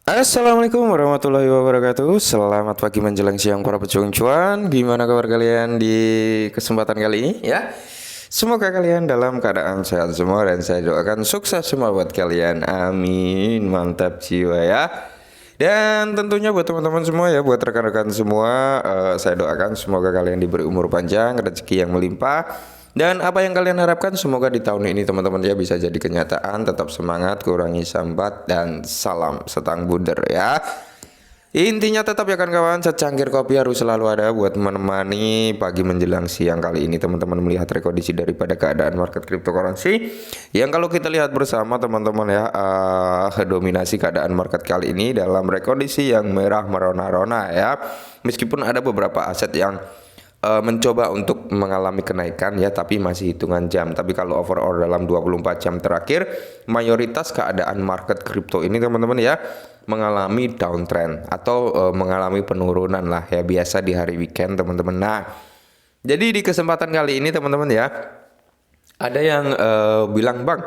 Assalamualaikum warahmatullahi wabarakatuh. Selamat pagi menjelang siang para pejuang cuan. Gimana kabar kalian di kesempatan kali ini ya? Semoga kalian dalam keadaan sehat semua dan saya doakan sukses semua buat kalian. Amin. Mantap jiwa ya. Dan tentunya buat teman-teman semua ya, buat rekan-rekan semua, saya doakan semoga kalian diberi umur panjang, rezeki yang melimpah. Dan apa yang kalian harapkan semoga di tahun ini teman-teman ya bisa jadi kenyataan. Tetap semangat, kurangi sambat, dan salam setang bunder ya. Intinya tetap ya kawan-kawan, secangkir kopi harus selalu ada buat menemani pagi menjelang siang kali ini teman-teman melihat rekondisi daripada keadaan market cryptocurrency. Yang kalau kita lihat bersama teman-teman ya, dominasi keadaan market kali ini dalam rekondisi yang merah merona-rona ya. Meskipun ada beberapa aset yang mencoba untuk mengalami kenaikan ya, tapi masih hitungan jam. Tapi kalau overall dalam 24 jam terakhir, mayoritas keadaan market kripto ini teman-teman ya mengalami downtrend atau mengalami penurunan lah ya, biasa di hari weekend teman-teman. Nah, jadi di kesempatan kali ini teman-teman ya, ada yang bilang, "Bang,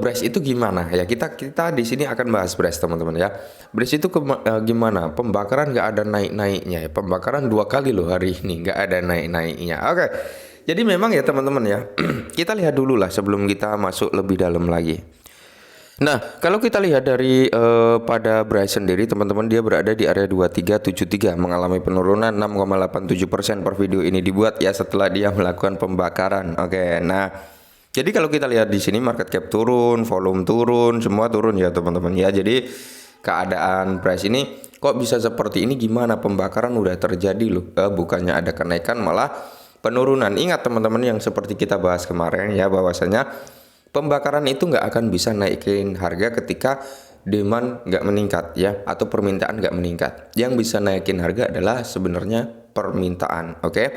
Brace itu gimana?" Ya, kita di sini akan bahas Brace teman-teman ya. Brace itu gimana? Pembakaran nggak ada naik-naiknya ya. Pembakaran 2 kali loh hari ini, nggak ada naik-naiknya. Oke. Jadi memang ya teman-teman ya, kita lihat dulu lah sebelum kita masuk lebih dalam lagi. Nah, kalau kita lihat dari pada Brace sendiri teman-teman, dia berada di area 2373 mengalami penurunan 6,87% per video ini dibuat ya setelah dia melakukan pembakaran. Oke. Nah, jadi kalau kita lihat di sini market cap turun, volume turun, semua turun ya teman-teman ya. Jadi keadaan price ini kok bisa seperti ini, gimana? Pembakaran udah terjadi loh. Bukannya ada kenaikan malah penurunan. Ingat teman-teman yang seperti kita bahas kemarin ya, bahwasanya pembakaran itu nggak akan bisa naikin harga ketika demand nggak meningkat ya, atau permintaan nggak meningkat. Yang bisa naikin harga adalah sebenarnya permintaan. Oke.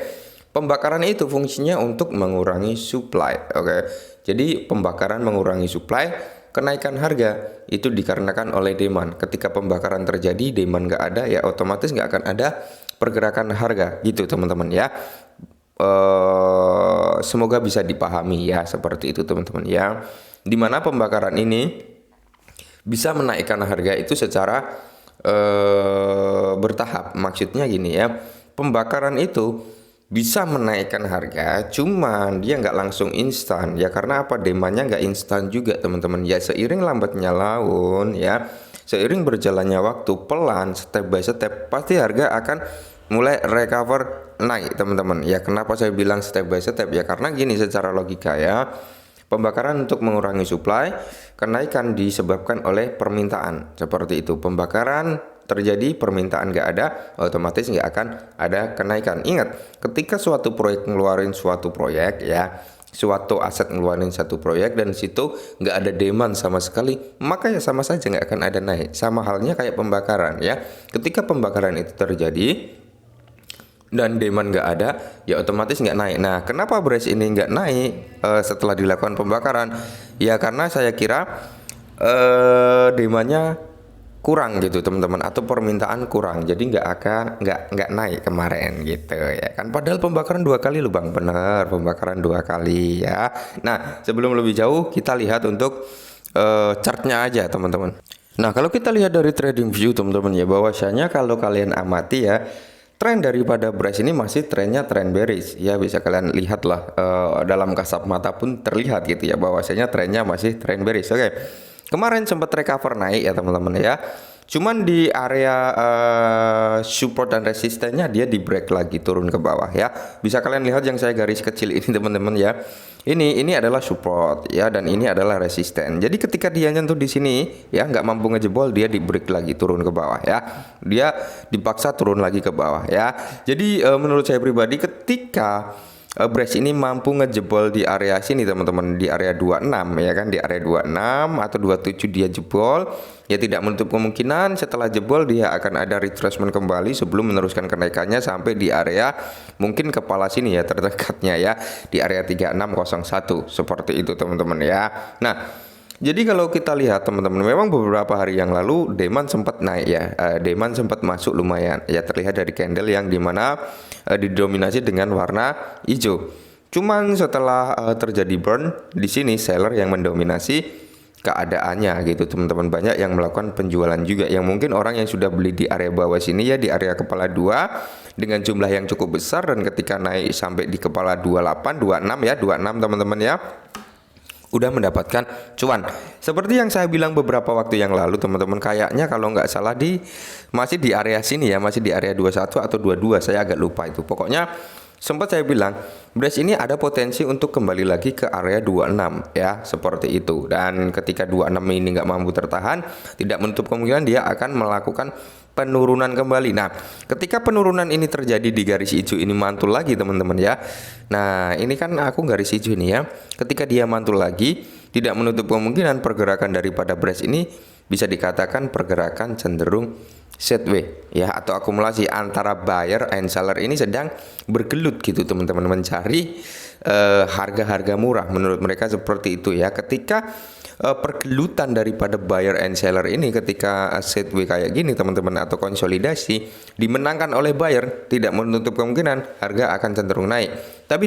Pembakaran itu fungsinya untuk mengurangi supply. Oke. Jadi pembakaran mengurangi supply, kenaikan harga itu dikarenakan oleh demand. Ketika pembakaran terjadi, demand nggak ada ya, otomatis nggak akan ada pergerakan harga gitu teman-teman ya. Semoga bisa dipahami ya, seperti itu teman-teman ya. Dimana pembakaran ini bisa menaikkan harga itu secara bertahap. Maksudnya gini ya, pembakaran itu bisa menaikkan harga, cuman dia nggak langsung instan ya, karena apa? Demandnya nggak instan juga teman-teman ya. Seiring lambatnya laun ya, seiring berjalannya waktu, pelan step by step, pasti harga akan mulai recover naik teman-teman ya. Kenapa saya bilang step by step ya, karena gini, secara logika ya, pembakaran untuk mengurangi supply, kenaikan disebabkan oleh permintaan. Seperti itu, pembakaran terjadi, permintaan nggak ada, otomatis nggak akan ada kenaikan. Ingat, ketika suatu proyek ngeluarin suatu proyek ya, suatu aset ngeluarin satu proyek dan situ nggak ada demand sama sekali, maka ya sama saja nggak akan ada naik. Sama halnya kayak pembakaran ya, ketika pembakaran itu terjadi dan demand nggak ada, ya otomatis nggak naik. Nah, kenapa Brace ini nggak naik setelah dilakukan pembakaran? Ya karena saya kira demandnya kurang gitu teman-teman, atau permintaan kurang, jadi nggak naik kemarin gitu ya kan. Padahal pembakaran 2 kali loh Bang, bener, pembakaran 2 kali ya. Nah, sebelum lebih jauh kita lihat untuk chartnya aja teman-teman. Nah, kalau kita lihat dari trading view teman-teman ya, bahwasanya kalau kalian amati ya, tren daripada Brace ini masih trennya tren bearish ya, bisa kalian lihat lah, dalam kasat mata pun terlihat gitu ya, bahwasanya trennya masih tren bearish. Oke. Kemarin sempat recover naik ya teman-teman ya. Cuman di area support dan resistennya dia di break lagi turun ke bawah ya. Bisa kalian lihat yang saya garis kecil ini teman-teman ya. Ini adalah support ya, dan ini adalah resisten. Jadi ketika dia nyentuh di sini ya, nggak mampu ngejebol, dia di break lagi turun ke bawah ya. Dia dipaksa turun lagi ke bawah ya. Jadi menurut saya pribadi, ketika Brace ini mampu ngejebol di area sini teman-teman, di area 26 ya kan, di area 26 atau 27 dia jebol, ya tidak menutup kemungkinan setelah jebol dia akan ada retracement kembali sebelum meneruskan kenaikannya sampai di area mungkin kepala sini ya, terdekatnya ya, di area 3601 seperti itu teman-teman ya. Nah, jadi kalau kita lihat teman-teman, memang beberapa hari yang lalu demand sempat naik ya, demand sempat masuk lumayan ya, terlihat dari candle yang dimana didominasi dengan warna hijau. Cuman setelah terjadi burn di sini, seller yang mendominasi keadaannya gitu teman-teman. Banyak yang melakukan penjualan juga, yang mungkin orang yang sudah beli di area bawah sini ya, di area kepala 2 dengan jumlah yang cukup besar, dan ketika naik sampai di kepala 28 26 ya, 26 teman-teman ya, udah mendapatkan cuan. Seperti yang saya bilang beberapa waktu yang lalu teman-teman, kayaknya kalau nggak salah masih di area sini ya, masih di area 21 atau 22, saya agak lupa itu. Pokoknya sempat saya bilang Brace ini ada potensi untuk kembali lagi ke area 26 ya, seperti itu. Dan ketika 26 ini nggak mampu tertahan, tidak menutup kemungkinan dia akan melakukan penurunan kembali. Nah, ketika penurunan ini terjadi di garis hijau ini mantul lagi teman-teman ya. Nah, ini kan aku garis hijau ini ya. Ketika dia mantul lagi, tidak menutup kemungkinan pergerakan daripada Brace ini bisa dikatakan pergerakan cenderung sideways ya, atau akumulasi antara buyer and seller ini sedang bergelut gitu teman-teman, mencari harga-harga murah, menurut mereka seperti itu ya. Ketika pergelutan daripada buyer and seller ini ketika sideways kayak gini teman-teman, atau konsolidasi dimenangkan oleh buyer, tidak menutup kemungkinan harga akan cenderung naik. Tapi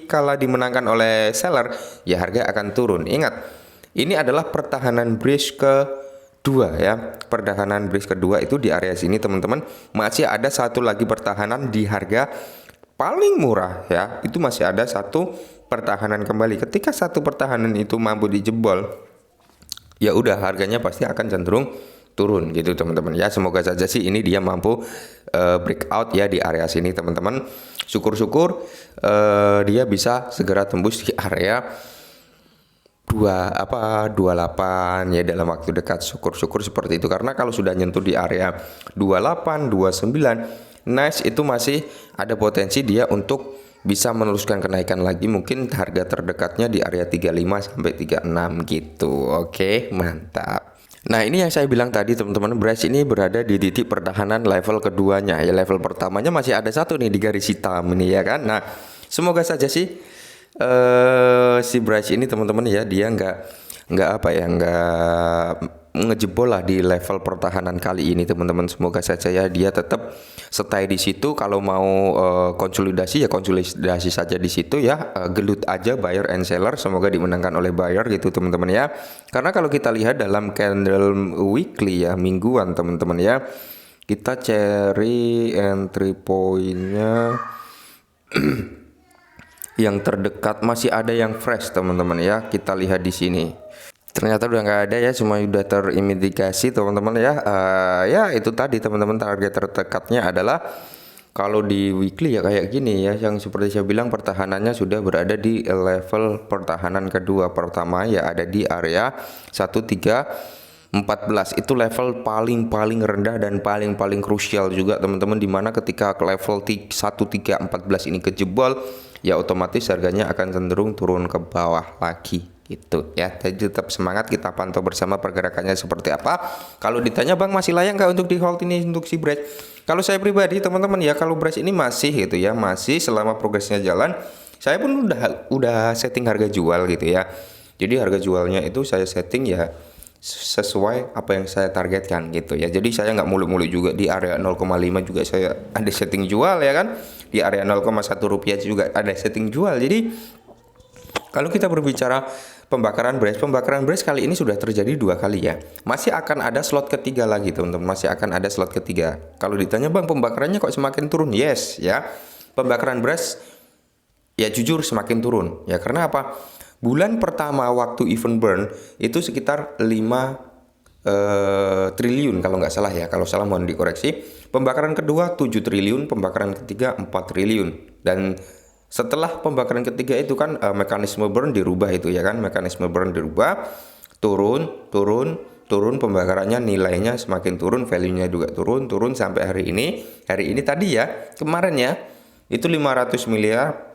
kala dimenangkan oleh seller ya, harga akan turun. Ingat, ini adalah pertahanan Brace kedua ya. Pertahanan Brace kedua itu di area sini teman-teman. Masih ada satu lagi pertahanan di harga paling murah ya. Itu masih ada satu pertahanan kembali. Ketika satu pertahanan itu mampu dijebol, ya udah harganya pasti akan cenderung turun gitu teman-teman ya. Semoga saja sih ini dia mampu breakout ya di area sini teman-teman. Syukur-syukur dia bisa segera tembus di area 28 ya dalam waktu dekat. Syukur-syukur seperti itu, karena kalau sudah nyentuh di area 28 29 nice, itu masih ada potensi dia untuk bisa meneruskan kenaikan lagi. Mungkin harga terdekatnya di area 35 sampai 36 gitu. Oke, mantap. Nah, ini yang saya bilang tadi teman-teman, Brace ini berada di titik pertahanan level keduanya ya. Level pertamanya masih ada satu nih di garis hitam ini ya kan. Nah, semoga saja sih si Brace ini teman-teman ya, dia nggak ngejebol lah di level pertahanan kali ini teman-teman. Semoga saja ya dia tetap stay di situ. Kalau mau konsolidasi ya konsolidasi saja di situ ya, gelut aja buyer and seller, semoga dimenangkan oleh buyer gitu teman-teman ya. Karena kalau kita lihat dalam candle weekly ya, mingguan teman-teman ya, kita cari entry pointnya yang terdekat masih ada yang fresh teman-teman ya. Kita lihat di sini ternyata udah nggak ada ya, semua udah terimitigasi teman-teman ya. Ya itu tadi teman-teman, target terdekatnya adalah kalau di weekly ya kayak gini ya, yang seperti saya bilang pertahanannya sudah berada di level pertahanan kedua. Pertama ya ada di area 1314, itu level paling rendah dan paling krusial juga teman-teman, dimana ketika level 1314 ini kejebol ya otomatis harganya akan cenderung turun ke bawah lagi gitu ya. Jadi tetap semangat, kita pantau bersama pergerakannya seperti apa. Kalau ditanya bang masih layak nggak untuk di hold ini untuk si Brace? Kalau saya pribadi teman-teman ya, kalau Brace ini masih gitu ya, masih selama progresnya jalan, saya pun udah setting harga jual gitu ya. Jadi harga jualnya itu saya setting ya sesuai apa yang saya targetkan gitu ya. Jadi saya nggak mulu-mulu juga, di area 0,5 juga saya ada setting jual ya kan, di area 0,1 rupiah juga ada setting jual. Jadi kalau kita berbicara pembakaran Brace kali ini sudah terjadi 2 kali ya. Masih akan ada slot ketiga lagi teman-teman, masih akan ada slot ketiga. Kalau ditanya bang pembakarannya kok semakin turun, yes ya, pembakaran Brace ya jujur semakin turun ya. Karena apa? Bulan pertama waktu event burn itu sekitar 5 triliun kalau nggak salah ya, kalau salah mohon dikoreksi. Pembakaran kedua 7 triliun, pembakaran ketiga 4 triliun. Dan setelah pembakaran ketiga itu kan mekanisme burn dirubah itu ya kan, mekanisme burn dirubah, turun, pembakarannya nilainya semakin turun, value-nya juga turun sampai hari ini. Hari ini tadi ya, kemarin ya, itu 500 miliar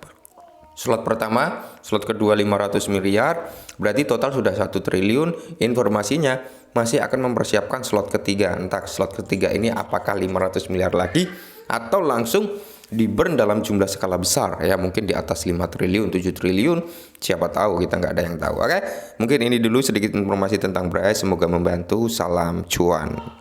slot pertama, slot kedua 500 miliar, berarti total sudah 1 triliun. Informasinya masih akan mempersiapkan slot ketiga. Entah slot ketiga ini apakah 500 miliar lagi atau langsung di burn dalam jumlah skala besar ya, mungkin di atas 5 triliun, 7 triliun, siapa tahu, kita nggak ada yang tahu. Oke, mungkin ini dulu sedikit informasi tentang Brace, semoga membantu. Salam cuan.